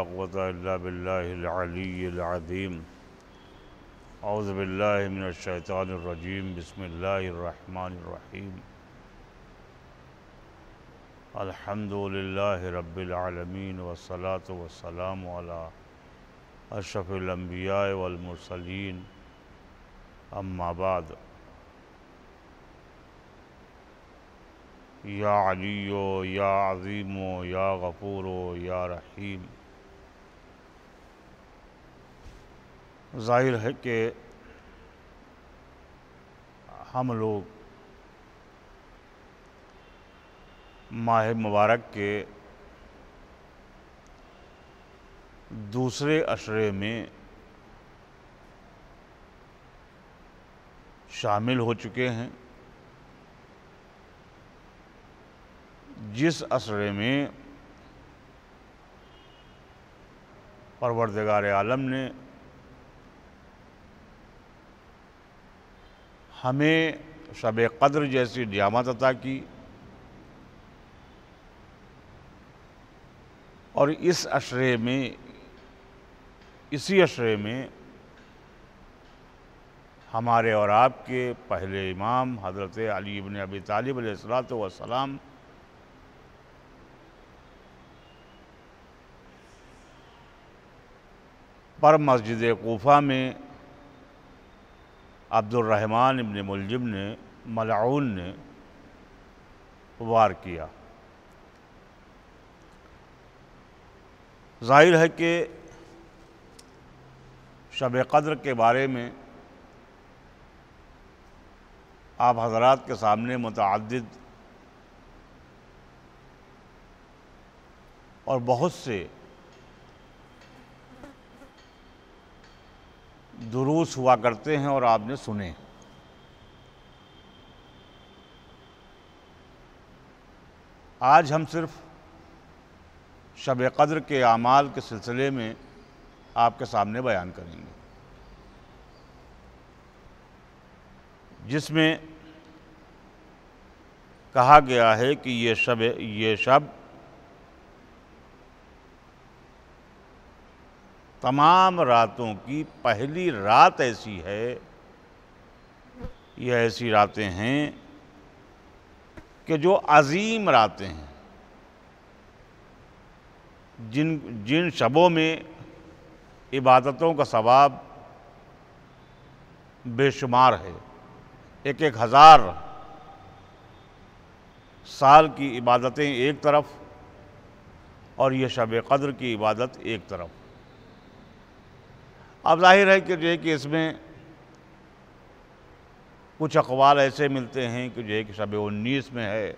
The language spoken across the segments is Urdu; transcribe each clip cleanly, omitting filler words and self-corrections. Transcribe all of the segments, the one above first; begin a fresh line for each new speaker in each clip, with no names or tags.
قوة إلا بالله العلي العظيم اعوذ باللہ من الشیطان الرجیم بسم اللہ الرحمن الرحیم الحمد للہ رب العالمین والصلاة والسلام علی اشرف الانبیاء والمرسلین اما بعد یا علی یا عظیم یا غفور یا رحیم۔ ظاہر ہے کہ ہم لوگ ماہ مبارک کے دوسرے عشرے میں شامل ہو چکے ہیں، جس عشرے میں پروردگار عالم نے ہمیں شب قدر جیسی نعمت عطا کی، اور اسی عشرے میں ہمارے اور آپ کے پہلے امام حضرت علی بن ابی طالب علیہ السلام پر مسجد کوفہ میں عبد الرحمن ابن ملجم نے ملعون نے وار کیا۔ ظاہر ہے کہ شب قدر کے بارے میں آپ حضرات کے سامنے متعدد اور بہت سے دروس ہوا کرتے ہیں اور آپ نے سنے۔ آج ہم صرف شب قدر کے اعمال کے سلسلے میں آپ کے سامنے بیان کریں گے، جس میں کہا گیا ہے کہ یہ شب تمام راتوں کی پہلی رات ایسی ہے، یہ ایسی راتیں ہیں کہ جو عظیم راتیں ہیں، جن شبوں میں عبادتوں کا ثواب بے شمار ہے۔ 1000 سال کی عبادتیں ایک طرف اور یہ شب قدر کی عبادت ایک طرف۔ اب ظاہر ہے کہ اس میں کچھ اقوال ایسے ملتے ہیں کہ شب 19 میں ہے،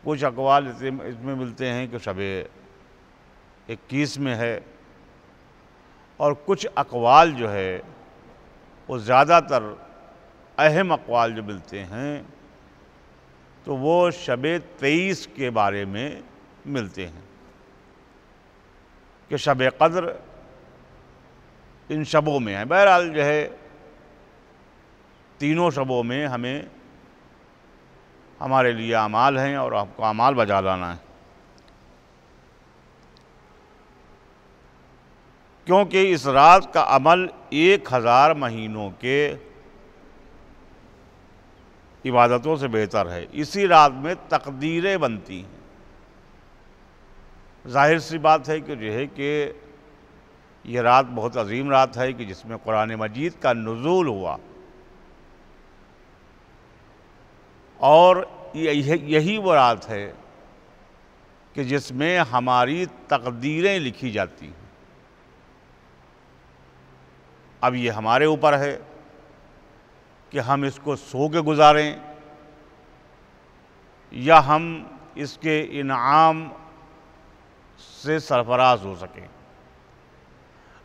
کچھ اقوال اس میں ملتے ہیں کہ شب 21 میں ہے، اور کچھ اقوال جو ہے وہ زیادہ تر اہم اقوال جو ملتے ہیں تو وہ شب 23 کے بارے میں ملتے ہیں کہ شب قدر ان شبوں میں ہے۔ بہرحال جو ہے تینوں شبوں میں ہمارے لیے اعمال ہیں اور آپ کو اعمال بجا لانا ہے، کیونکہ اس رات کا عمل 1000 مہینوں کے عبادتوں سے بہتر ہے۔ اسی رات میں تقدیریں بنتی ہیں۔ ظاہر سی بات ہے کہ یہ رات بہت عظیم رات ہے کہ جس میں قرآن مجید کا نزول ہوا، اور یہی وہ رات ہے کہ جس میں ہماری تقدیریں لکھی جاتی ہیں۔ اب یہ ہمارے اوپر ہے کہ ہم اس کو سو کے گزاریں یا ہم اس کے انعام سے سرفراز ہو سکیں۔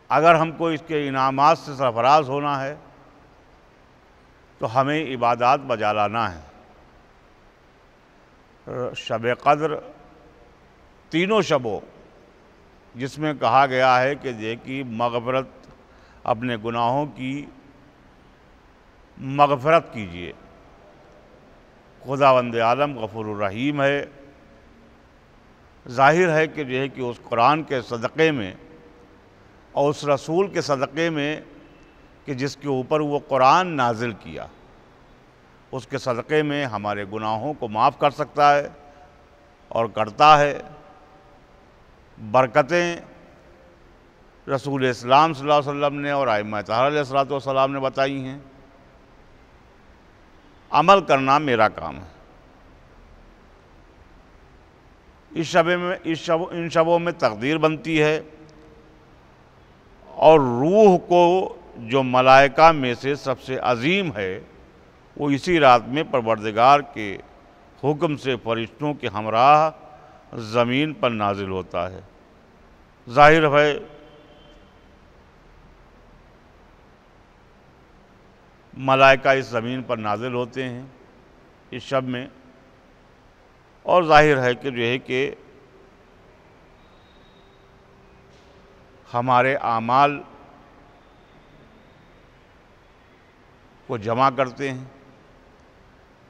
اگر ہم کو اس کے انعامات سے سرفراز ہونا ہے تو ہمیں عبادات بجا لانا ہے۔ شب قدر تینوں شبوں جس میں کہا گیا ہے کہ مغفرت، اپنے گناہوں کی مغفرت کیجیے، خداوند عالم غفور الرحیم ہے، ظاہر ہے کہ جو ہے کہ اس قرآن کے صدقے میں اور اس رسول کے صدقے میں کہ جس کے اوپر وہ قرآن نازل کیا، اس کے صدقے میں ہمارے گناہوں کو معاف کر سکتا ہے اور کرتا ہے۔ برکتیں رسول اسلام صلی اللہ علیہ وسلم نے اور ائمہ طاہرہ علیہ السلام نے بتائی ہیں۔ عمل کرنا میرا کام ہے۔ ان شبوں میں تقدیر بنتی ہے، اور روح کو جو ملائکہ میں سے سب سے عظیم ہے وہ اسی رات میں پروردگار کے حکم سے فرشتوں کے ہمراہ زمین پر نازل ہوتا ہے۔ ظاہر ہے ملائکہ اس زمین پر نازل ہوتے ہیں اس شب میں، اور ظاہر ہے کہ جو ہے کہ ہمارے اعمال کو جمع کرتے ہیں،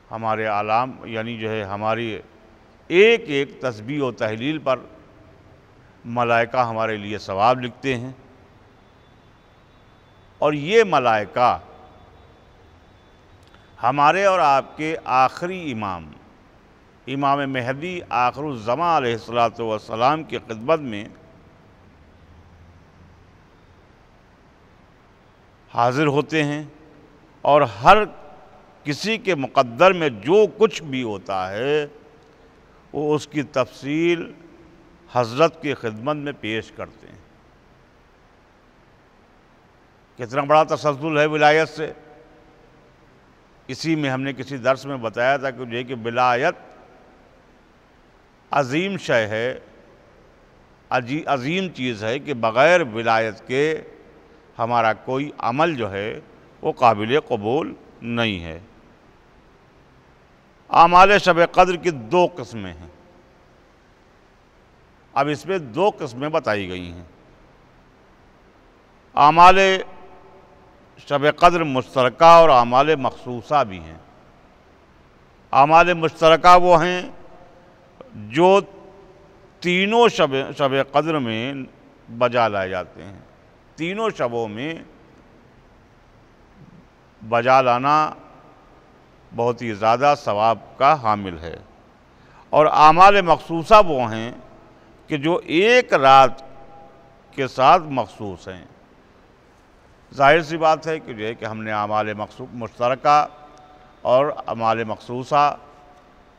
ہمارے اعلام یعنی جو ہے ہماری ایک ایک تسبیح و تحلیل پر ملائکہ ہمارے لیے ثواب لکھتے ہیں۔ اور یہ ملائکہ ہمارے اور آپ کے آخری امام مہدی آخر الزمان علیہ السلام کی خدمت میں حاضر ہوتے ہیں، اور ہر کسی کے مقدر میں جو کچھ بھی ہوتا ہے وہ اس کی تفصیل حضرت کی خدمت میں پیش کرتے ہیں۔ کتنا بڑا تسلسل ہے ولایت سے۔ اسی میں ہم نے کسی درس میں بتایا تھا کہ جو ہے کہ ولایت عظیم شے ہے، عظیم چیز ہے کہ بغیر ولایت کے ہمارا کوئی عمل جو ہے وہ قابل قبول نہیں ہے۔ اعمال شب قدر کی 2 قسمیں ہیں۔ اب اس میں 2 قسمیں بتائی گئی ہیں۔ اعمال شب قدر مشترکہ اور اعمال مخصوصہ بھی ہیں۔ اعمال مشترکہ وہ ہیں جو تینوں شب قدر میں بجا لائے جاتے ہیں۔ تینوں شبوں میں بجا لانا بہت ہی زیادہ ثواب کا حامل ہے۔ اور اعمال مخصوصہ وہ ہیں کہ جو ایک رات کے ساتھ مخصوص ہیں۔ ظاہر سی بات ہے کہ جو ہے کہ ہم نے اعمال مشترکہ اور اعمال مخصوصہ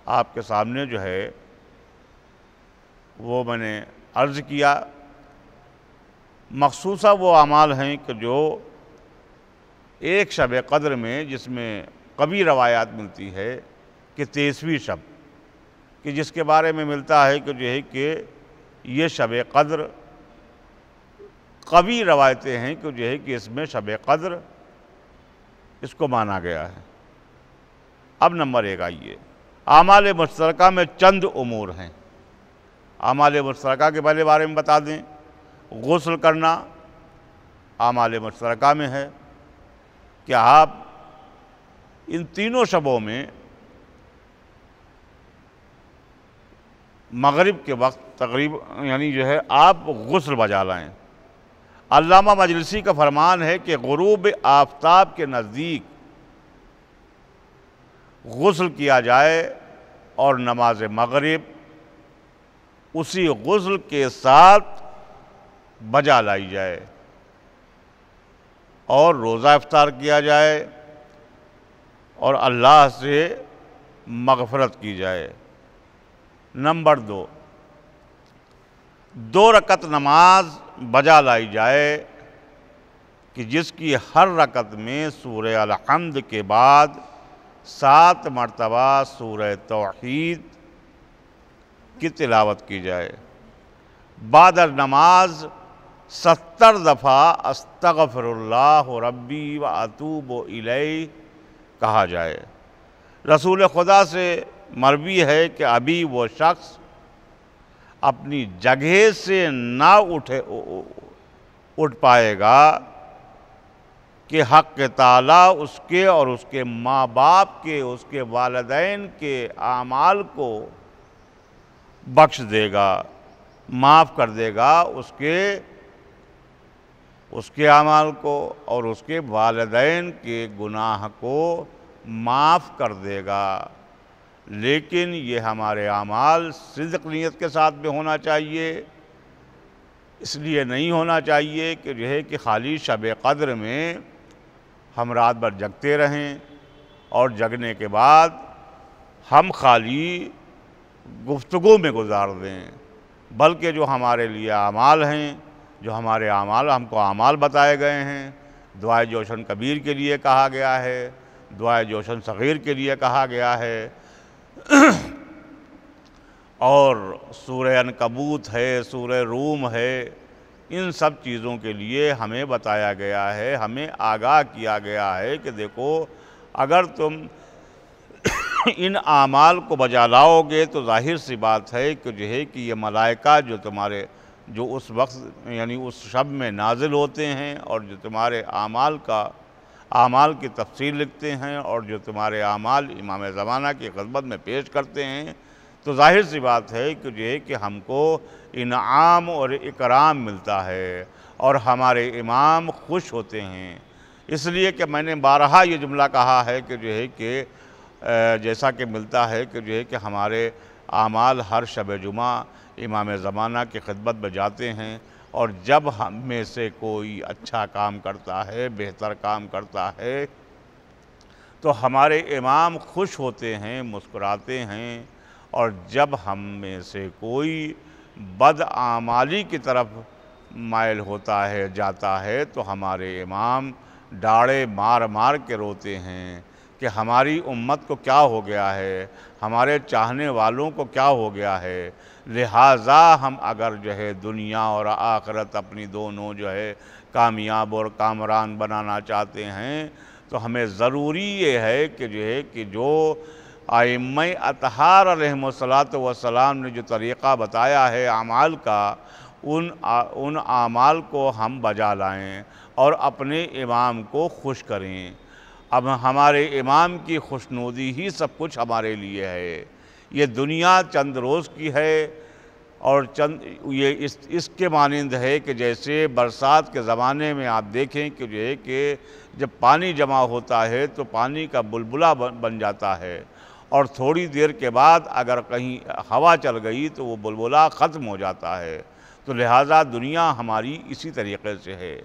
آپ کے سامنے جو ہے وہ میں نے عرض کیا۔ مخصوصہ وہ اعمال ہیں کہ جو ایک شب قدر میں، جس میں کبھی روایات ملتی ہے کہ 23ویں شب، کہ جس کے بارے میں ملتا ہے کہ جو ہے کہ یہ شب قدر، کبھی روایتیں ہیں کہ جو ہے کہ اس میں شب قدر اس کو مانا گیا ہے۔ اب نمبر 1 آئیے، اعمال مشترکہ میں چند امور ہیں۔ اعمال مشترکہ کے پہلے بارے میں بتا دیں۔ غسل کرنا اعمال مشترکہ میں ہے کہ آپ ان تینوں شبوں میں مغرب کے وقت تقریباً یعنی جو ہے آپ غسل بجا لائیں۔ علامہ مجلسی کا فرمان ہے کہ غروب آفتاب کے نزدیک غسل کیا جائے اور نماز مغرب اسی غسل کے ساتھ بجا لائی جائے اور روزہ افطار کیا جائے اور اللہ سے مغفرت کی جائے۔ نمبر 2 رکعت نماز بجا لائی جائے کہ جس کی ہر رکعت میں سورہ الحمد کے بعد 7 مرتبہ سورہ توحید کی تلاوت کی جائے۔ بعد نماز 70 دفعہ استغفر اللہ ربی و اتوب الیہ کہا جائے۔ رسول خدا سے مروی ہے کہ ابھی وہ شخص اپنی جگہ سے نہ اٹھ پائے گا کہ حق تعالیٰ اس کے اور اس کے ماں باپ کے، اس کے والدین کے اعمال کو بخش دے گا، معاف کر دے گا اس کے اعمال کو اور اس کے والدین کے گناہ کو معاف کر دے گا۔ لیکن یہ ہمارے اعمال صدق نیت کے ساتھ بھی ہونا چاہیے۔ اس لیے نہیں ہونا چاہیے کہ جو ہے کہ خالی شب قدر میں ہم رات بھر جگتے رہیں اور جگنے کے بعد ہم خالی گفتگو میں گزار دیں، بلکہ جو ہمارے لیے اعمال ہیں، جو ہمارے اعمال ہم کو اعمال بتائے گئے ہیں، دعائے جوشن کبیر کے لیے کہا گیا ہے، دعائے جوشن صغیر کے لیے کہا گیا ہے، اور سورہ عنکبوت ہے، سورہ روم ہے، ان سب چیزوں کے لیے ہمیں بتایا گیا ہے، ہمیں آگاہ کیا گیا ہے کہ دیکھو اگر تم ان اعمال کو بجا لاؤ گے تو ظاہر سی بات ہے کہ جو ہے کہ یہ ملائکہ جو اس وقت یعنی اس شب میں نازل ہوتے ہیں اور جو تمہارے اعمال کی تفصیل لکھتے ہیں اور جو تمہارے اعمال امام زمانہ کی خدمت میں پیش کرتے ہیں، تو ظاہر سی بات ہے کہ جو ہے کہ ہم کو انعام اور اکرام ملتا ہے اور ہمارے امام خوش ہوتے ہیں۔ اس لیے کہ میں نے بارہا یہ جملہ کہا ہے کہ جو ہے کہ جیسا کہ ملتا ہے کہ جو ہے کہ ہمارے اعمال ہر شب جمعہ امام زمانہ کی خدمت میں جاتے ہیں، اور جب ہم میں سے کوئی اچھا کام کرتا ہے، بہتر کام کرتا ہے، تو ہمارے امام خوش ہوتے ہیں، مسکراتے ہیں، اور جب ہم میں سے کوئی بد اعمالی کی طرف مائل ہوتا ہے، جاتا ہے، تو ہمارے امام ڈاڑے مار مار کے روتے ہیں کہ ہماری امت کو کیا ہو گیا ہے، ہمارے چاہنے والوں کو کیا ہو گیا ہے۔ لہٰذا ہم اگر جو ہے دنیا اور آخرت اپنی دونوں جو ہے کامیاب اور کامران بنانا چاہتے ہیں، تو ہمیں ضروری یہ ہے کہ جو ہے کہ جو ائمہ اطہار علیہم السلام نے جو طریقہ بتایا ہے اعمال کا، ان اعمال کو ہم بجا لائیں اور اپنے امام کو خوش کریں۔ اب ہمارے امام کی خوشنودی ہی سب کچھ ہمارے لیے ہے۔ یہ دنیا چند روز کی ہے، اور یہ اس کے مانند ہے کہ جیسے برسات کے زمانے میں آپ دیکھیں کہ جو ہے کہ جب پانی جمع ہوتا ہے تو پانی کا بلبلہ بن جاتا ہے، اور تھوڑی دیر کے بعد اگر کہیں ہوا چل گئی تو وہ بلبلہ ختم ہو جاتا ہے۔ تو لہٰذا دنیا ہماری اسی طریقے سے ہے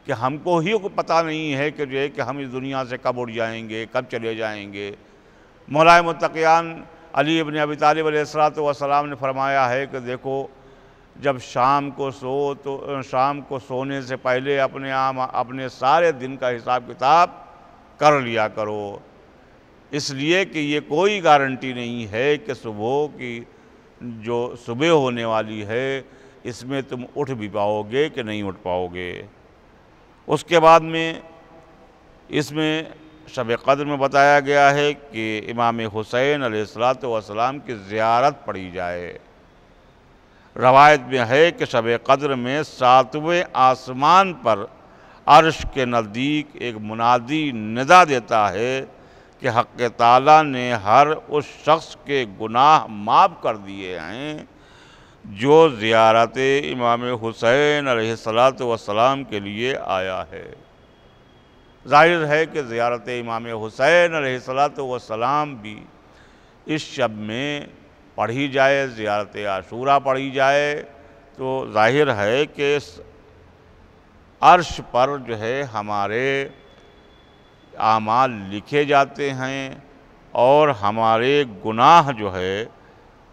کہ ہم کو ہی پتہ نہیں ہے کہ جو ہے کہ ہم اس دنیا سے کب اٹھ جائیں گے، کب چلے جائیں گے۔ مولا متقیان علی ابن ابی طالب علیہ السلام نے فرمایا ہے کہ دیکھو جب شام کو سونے سے پہلے اپنے سارے دن کا حساب کتاب کر لیا کرو، اس لیے کہ یہ کوئی گارنٹی نہیں ہے کہ جو صبح ہونے والی ہے اس میں تم اٹھ بھی پاؤ گے کہ نہیں اٹھ پاؤ گے۔ اس کے بعد میں اس میں شب قدر میں بتایا گیا ہے کہ امام حسین علیہ السلام کی زیارت پڑھی جائے۔ روایت میں ہے کہ شب قدر میں 7ویں آسمان پر عرش کے نزدیک ایک منادی ندا دیتا ہے کہ حق تعالیٰ نے ہر اس شخص کے گناہ معاف کر دیے ہیں جو زیارت امام حسین علیہ السلام کے لیے آیا ہے۔ ظاہر ہے کہ زیارت امام حسین علیہ السلام بھی اس شب میں پڑھی جائے، زیارت عاشوراء پڑھی جائے، تو ظاہر ہے کہ عرش پر جو ہے ہمارے اعمال لکھے جاتے ہیں، اور ہمارے گناہ جو ہے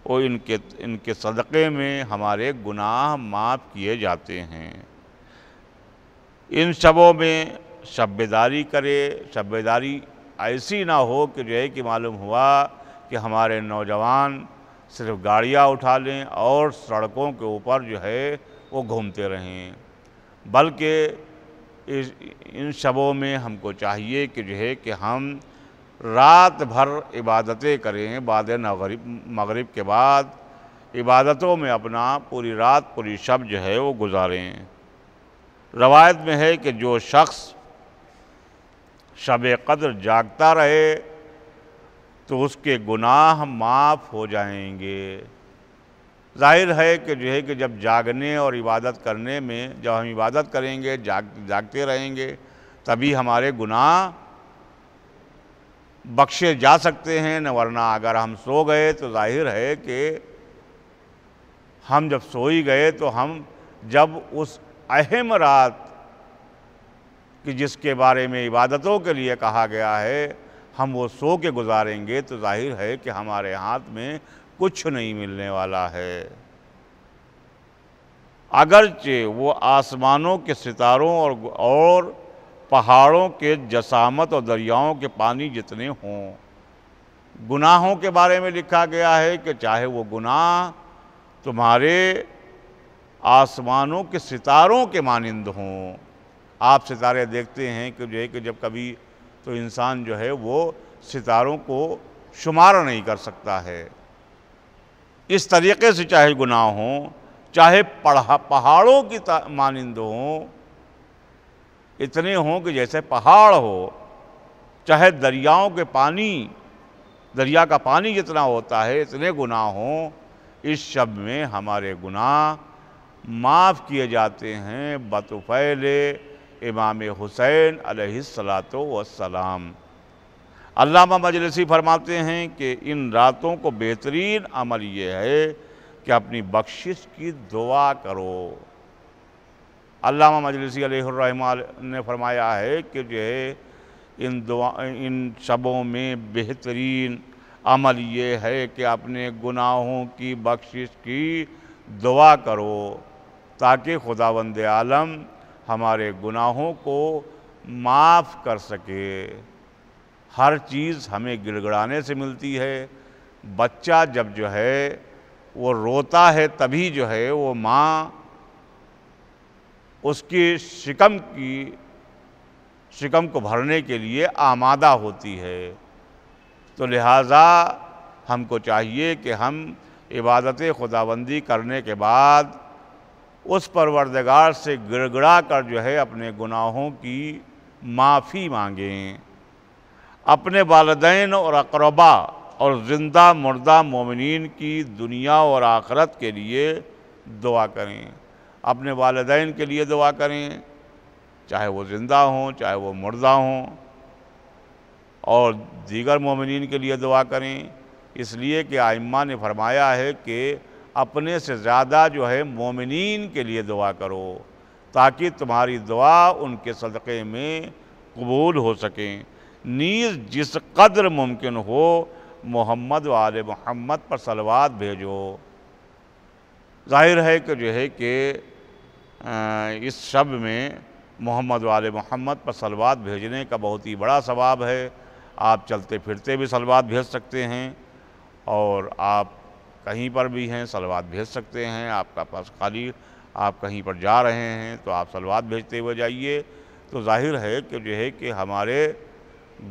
وہ ان کے صدقے میں ہمارے گناہ معاف کیے جاتے ہیں۔ ان شبوں میں شب بیداری کرے، شب بیداری ایسی نہ ہو کہ جو ہے کہ معلوم ہوا کہ ہمارے نوجوان صرف گاڑیاں اٹھا لیں اور سڑکوں کے اوپر جو ہے وہ گھومتے رہیں، بلکہ ان شبوں میں ہم کو چاہیے کہ جو ہے کہ ہم رات بھر عبادتیں کریں، بعد مغرب کے بعد عبادتوں میں اپنا پوری رات پوری شب جو ہے وہ گزاریں۔ روایت میں ہے کہ جو شخص شب قدر جاگتا رہے تو اس کے گناہ معاف ہو جائیں گے۔ ظاہر ہے کہ جو ہے کہ جب جاگنے اور عبادت کرنے میں جب ہم عبادت کریں گے، جاگتے رہیں گے، تبھی ہمارے گناہ بخشے جا سکتے ہیں، نہ ورنہ اگر ہم سو گئے تو ظاہر ہے کہ ہم جب سوئی گئے تو ہم جب اس اہم رات کہ جس کے بارے میں عبادتوں کے لیے کہا گیا ہے ہم وہ سو کے گزاریں گے تو ظاہر ہے کہ ہمارے ہاتھ میں کچھ نہیں ملنے والا ہے۔ اگرچہ وہ آسمانوں کے ستاروں اور پہاڑوں کے جسامت اور دریاؤں کے پانی جتنے ہوں۔ گناہوں کے بارے میں لکھا گیا ہے کہ چاہے وہ گناہ تمہارے آسمانوں کے ستاروں کے مانند ہوں۔ آپ ستارے دیکھتے ہیں کہ جو ہے کہ جب کبھی تو انسان جو ہے وہ ستاروں کو شمار نہیں کر سکتا ہے۔ اس طریقے سے چاہے گناہ ہوں، چاہے پہاڑوں کی مانند ہوں، اتنے ہوں کہ جیسے پہاڑ ہو، چاہے دریاؤں کے پانی، دریا کا پانی جتنا ہوتا ہے اتنے گناہ ہوں، اس شب میں ہمارے گناہ معاف کیے جاتے ہیں بطفیل امام حسین علیہ السلام۔ علامہ مجلسی فرماتے ہیں کہ ان راتوں کو بہترین عمل یہ ہے کہ اپنی بخشش کی دعا کرو۔ علامہ مجلسی علیہ الرحمہ نے فرمایا ہے کہ جو ہے ان شبوں میں بہترین عمل یہ ہے کہ اپنے گناہوں کی بخشش کی دعا کرو تاکہ خداوند عالم ہمارے گناہوں کو معاف کر سکے۔ ہر چیز ہمیں گڑگڑانے سے ملتی ہے۔ بچہ جب جو ہے وہ روتا ہے تبھی جو ہے وہ ماں اس کی شکم کو بھرنے کے لیے آمادہ ہوتی ہے۔ تو لہٰذا ہم کو چاہیے کہ ہم عبادت خداوندی کرنے کے بعد اس پروردگار سے گڑ گڑا کر جو ہے اپنے گناہوں کی معافی مانگیں، اپنے والدین اور اقربا اور زندہ مردہ مومنین کی دنیا اور آخرت کے لیے دعا کریں۔ اپنے والدین کے لیے دعا کریں، چاہے وہ زندہ ہوں چاہے وہ مردہ ہوں، اور دیگر مومنین کے لیے دعا کریں، اس لیے کہ ائمہ نے فرمایا ہے کہ اپنے سے زیادہ جو ہے مومنین کے لیے دعا کرو تاکہ تمہاری دعا ان کے صدقے میں قبول ہو سکیں۔ نیز جس قدر ممکن ہو محمد و آل محمد پر صلوات بھیجو۔ ظاہر ہے کہ جو ہے کہ اس شب میں محمد و آل محمد پر صلوات بھیجنے کا بہت ہی بڑا ثواب ہے۔ آپ چلتے پھرتے بھی صلوات بھیج سکتے ہیں، اور آپ کہیں پر بھی ہیں صلوات بھیج سکتے ہیں۔ آپ کا پاس خالی آپ کہیں پر جا رہے ہیں تو آپ صلوات بھیجتے ہوئے جائیے، تو ظاہر ہے کہ جو ہے کہ ہمارے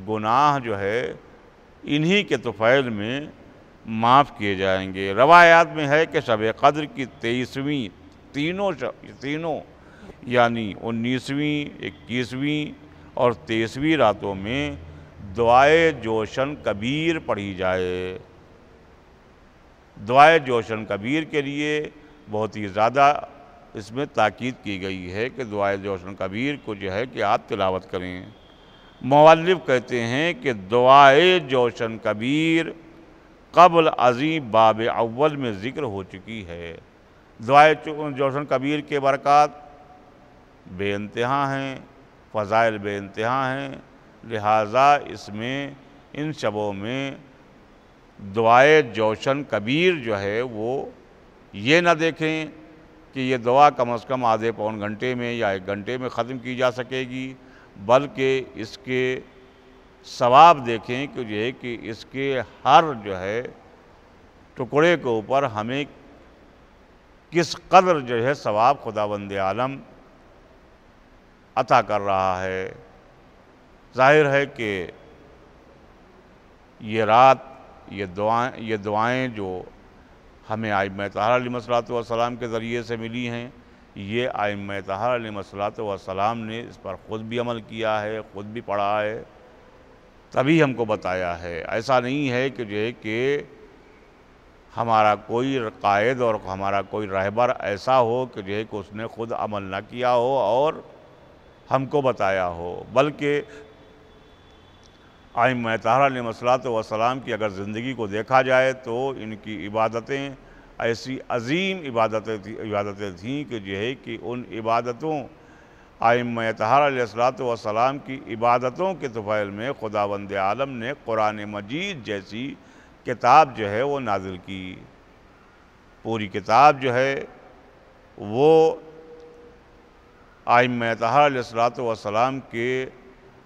گناہ جو ہے انہی کے طفیل میں معاف کیے جائیں گے۔ روایات میں ہے کہ شب قدر کی 23ویں تینوں یعنی 19ویں 21ویں اور 23ویں راتوں میں دعائے جوشن کبیر پڑھی جائے۔ دعائے جوشن کبیر کے لیے بہت ہی زیادہ اس میں تاکید کی گئی ہے کہ دعائے جوشن کبیر کو جو ہے کہ آپ تلاوت کریں۔ مؤلف کہتے ہیں کہ دعائے جوشن کبیر قبل عظیم باب اول میں ذکر ہو چکی ہے۔ دعائے جوشن کبیر کے برکات بے انتہا ہیں، فضائل بے انتہا ہیں، لہٰذا اس میں ان شبوں میں دعائے جوشن کبیر جو ہے وہ یہ نہ دیکھیں کہ یہ دعا کم از کم آدھے پون گھنٹے میں یا 1 گھنٹے میں ختم کی جا سکے گی، بلکہ اس کے ثواب دیکھیں کہ جو ہے کہ اس کے ہر جو ہے ٹکڑے کے اوپر ہمیں کس قدر جو ہے ثواب خداوند عالم عطا کر رہا ہے۔ ظاہر ہے کہ یہ رات یہ دعائیں جو ہمیں ائمہ طہارہ علیہ السلام کے ذریعے سے ملی ہیں، یہ ائمہ طہارہ علیہ السلام نے اس پر خود بھی عمل کیا ہے، خود بھی پڑھا ہے، تبھی ہم کو بتایا ہے۔ ایسا نہیں ہے کہ جو ہے کہ ہمارا کوئی قائد اور ہمارا کوئی رہبر ایسا ہو کہ جو ہے کہ اس نے خود عمل نہ کیا ہو اور ہم کو بتایا ہو، بلکہ ائمہ طاہرہ علیہ الصلوۃ والسلام کی اگر زندگی کو دیکھا جائے تو ان کی عبادتیں ایسی عظیم عبادتیں تھیں کہ جو ہے کہ ان عبادتوں ائمہ طاہرہ علیہ الصلوۃ والسلام کی عبادتوں کے طفیل میں خداوند عالم نے قرآن مجید جیسی کتاب جو ہے وہ نازل کی۔ پوری کتاب جو ہے وہ ائمہ طاہرہ علیہ الصلوۃ والسلام کے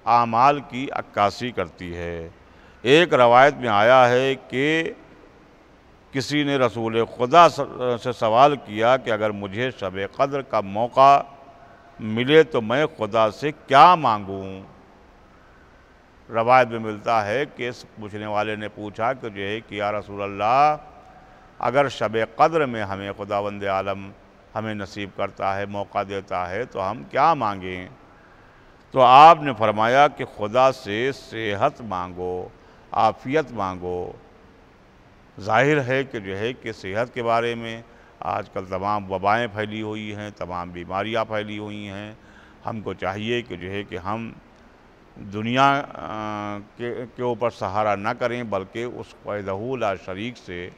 اعمال کی عکاسی کرتی ہے۔ ایک روایت میں آیا ہے کہ کسی نے رسول خدا سے سوال کیا کہ اگر مجھے شب قدر کا موقع ملے تو میں خدا سے کیا مانگوں؟ روایت میں ملتا ہے کہ اس پوچھنے والے نے پوچھا کہ جو ہے کہ یا رسول اللہ، اگر شب قدر میں ہمیں خداوند عالم ہمیں نصیب کرتا ہے، موقع دیتا ہے تو ہم کیا مانگیں؟ تو آپ نے فرمایا کہ خدا سے صحت مانگو، عافیت مانگو۔ ظاہر ہے کہ جو ہے کہ صحت کے بارے میں آج کل تمام وبائیں پھیلی ہوئی ہیں، تمام بیماریاں پھیلی ہوئی ہیں۔ ہم کو چاہیے کہ جو ہے کہ ہم دنیا کے اوپر سہارا نہ کریں، بلکہ اس وحدہ لا شریک سے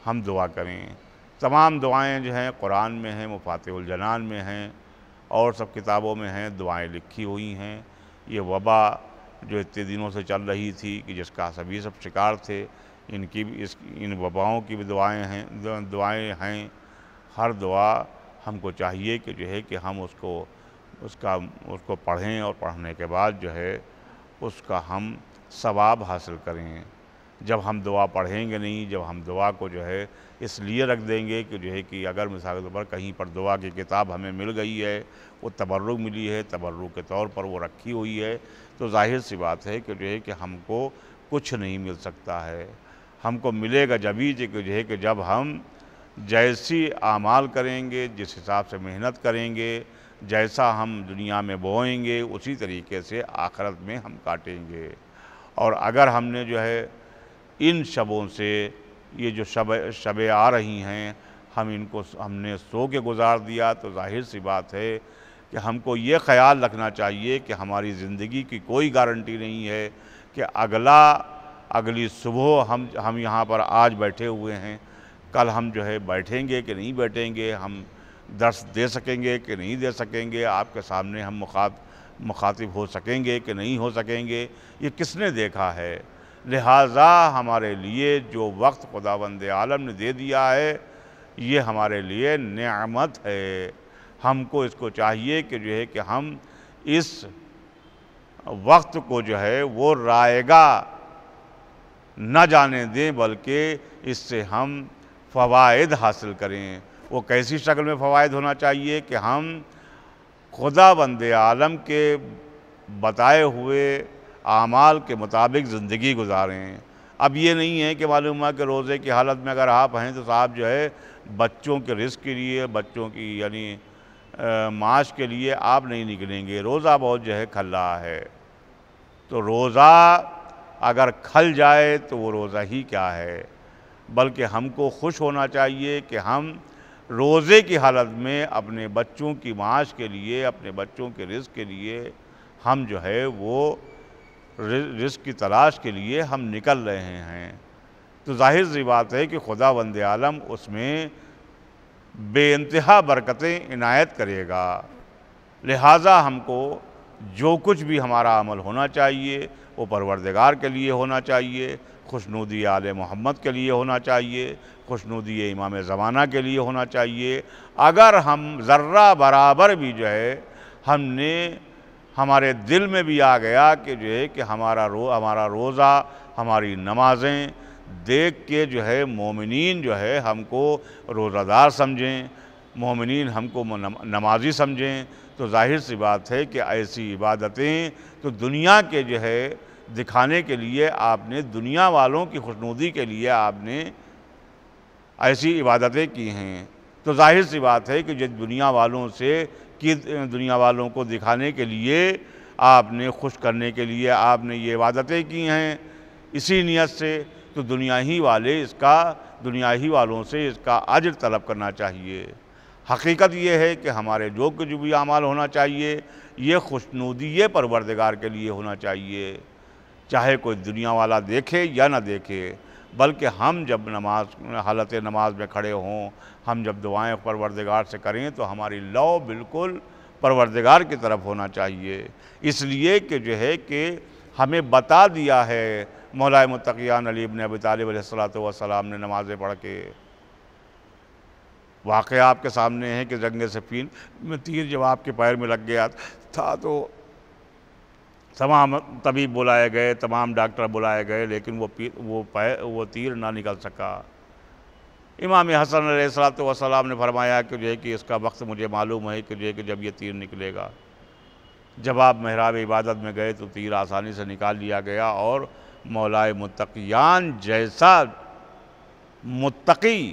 ہم دعا کریں۔ تمام دعائیں جو ہیں قرآن میں ہیں، مفاتح الجنان میں ہیں اور سب کتابوں میں ہیں، دعائیں لکھی ہوئی ہیں۔ یہ وبا جو اتنے دنوں سے چل رہی تھی کہ جس کا سبھی سب شکار تھے، ان وباؤں کی بھی دعائیں ہیں۔ ہر دعا ہم کو چاہیے کہ جو ہے کہ ہم اس کو پڑھیں اور پڑھنے کے بعد جو ہے اس کا ہم ثواب حاصل کریں۔ جب ہم دعا پڑھیں گے نہیں، جب ہم دعا کو جو ہے اس لیے رکھ دیں گے کہ جو ہے کہ اگر مثال کے طور پر کہیں پر دعا کی کتاب ہمیں مل گئی ہے، وہ تبرک ملی ہے، تبرک کے طور پر وہ رکھی ہوئی ہے، تو ظاہر سی بات ہے کہ جو ہے کہ ہم کو کچھ نہیں مل سکتا ہے۔ ہم کو ملے گا جبھی جو ہے کہ جب ہم جیسی اعمال کریں گے، جس حساب سے محنت کریں گے، جیسا ہم دنیا میں بوئیں گے، اسی طریقے سے آخرت میں ہم کاٹیں گے۔ اور اگر ہم نے جو ہے ان شبوں سے، یہ جو شبیں آ رہی ہیں، ہم نے سو کے گزار دیا، تو ظاہر سی بات ہے کہ ہم کو یہ خیال رکھنا چاہیے کہ ہماری زندگی کی کوئی گارنٹی نہیں ہے کہ اگلی صبح ہم یہاں پر آج بیٹھے ہوئے ہیں، کل ہم جو ہے بیٹھیں گے کہ نہیں بیٹھیں گے، ہم درس دے سکیں گے کہ نہیں دے سکیں گے، آپ کے سامنے ہم مخاطب ہو سکیں گے کہ نہیں ہو سکیں گے، یہ کس نے دیکھا ہے؟ لہٰذا ہمارے لیے جو وقت خداوند عالم نے دے دیا ہے، یہ ہمارے لیے نعمت ہے۔ ہم کو اس کو چاہیے کہ جو ہے کہ ہم اس وقت کو جو ہے وہ رائگاں نہ جانے دیں، بلکہ اس سے ہم فوائد حاصل کریں۔ وہ کیسی شکل میں فوائد ہونا چاہیے کہ ہم خداوند عالم کے بتائے ہوئے اعمال کے مطابق زندگی گزاریں۔ اب یہ نہیں ہے کہ معلوم ہے کہ روزے کی حالت میں اگر آپ ہیں تو صاحب جو ہے بچوں کے رزق کے لیے، بچوں کی یعنی معاش کے لیے آپ نہیں نکلیں گے، روزہ بہت جو ہے کھل رہا ہے۔ تو روزہ اگر کھل جائے تو وہ روزہ ہی کیا ہے، بلکہ ہم کو خوش ہونا چاہیے کہ ہم روزے کی حالت میں اپنے بچوں کی معاش کے لیے، اپنے بچوں کے رزق کے لیے ہم جو ہے وہ رزق کی تلاش کے لیے ہم نکل رہے ہیں۔ تو ظاہر سی بات ہے کہ خداوند عالم اس میں بے انتہا برکتیں عنایت کرے گا۔ لہٰذا ہم کو جو کچھ بھی ہمارا عمل ہونا چاہیے وہ پروردگار کے لیے ہونا چاہیے، خوشنودی آل محمد کے لیے ہونا چاہیے، خوشنودی امام زمانہ کے لیے ہونا چاہیے۔ اگر ہم ذرہ برابر بھی جو ہے ہمارے دل میں بھی آ گیا کہ جو ہے کہ ہمارا روزہ، ہماری نمازیں دیکھ کے جو ہے مومنین جو ہے ہم کو روزہ دار سمجھیں، مومنین ہم کو نمازی سمجھیں، تو ظاہر سی بات ہے کہ ایسی عبادتیں تو دنیا کے جو ہے دکھانے کے لیے آپ نے، دنیا والوں کی خوشنودی کے لیے آپ نے ایسی عبادتیں کی ہیں۔ تو ظاہر سی بات ہے کہ دنیا والوں کو دکھانے کے لیے آپ نے، خوش کرنے کے لیے آپ نے یہ عبادتیں کی ہیں، اسی نیت سے تو دنیا ہی والے اس کا دنیا ہی والوں سے اس کا اجر طلب کرنا چاہیے۔ حقیقت یہ ہے کہ ہمارے جو بھی اعمال ہونا چاہیے یہ خوشنودی پروردگار کے لیے ہونا چاہیے، چاہے کوئی دنیا والا دیکھے یا نہ دیکھے، بلکہ ہم جب حالت نماز میں کھڑے ہوں، ہم جب دعائیں پروردگار سے کریں تو ہماری لو بالکل پروردگار کی طرف ہونا چاہیے، اس لیے کہ جو ہے کہ ہمیں بتا دیا ہے مولا متقیان علی بن ابی طالب علیہ السلام نے نمازیں پڑھ کے۔ واقعہ آپ کے سامنے ہے کہ جنگ صفین میں تیر جب آپ کے پیر میں لگ گیا تھا تو تمام طبیب بلائے گئے، تمام ڈاکٹر بلائے گئے، لیکن وہ تیر نہ نکل سکا۔ امام حسن علیہ السلام نے فرمایا کہ جو ہے کہ اس کا وقت مجھے معلوم ہے کہ جو ہے کہ جب یہ تیر نکلے گا۔ جب آپ محراب عبادت میں گئے تو تیر آسانی سے نکال لیا گیا، اور مولا متقیان جیسا متقی،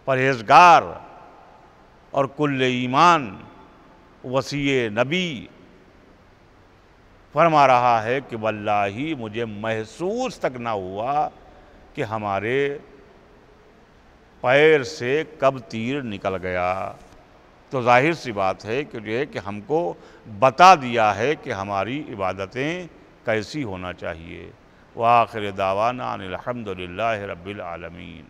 پرہیزگار اور کل ایمان وصی نبی فرما رہا ہے کہ واللہ مجھے محسوس تک نہ ہوا کہ ہمارے پیر سے کب تیر نکل گیا۔ تو ظاہر سی بات ہے کہ جو ہے کہ ہم کو بتا دیا ہے کہ ہماری عبادتیں کیسی ہونا چاہیے۔ وآخر دعوانا ان الحمد للہ رب العالمین۔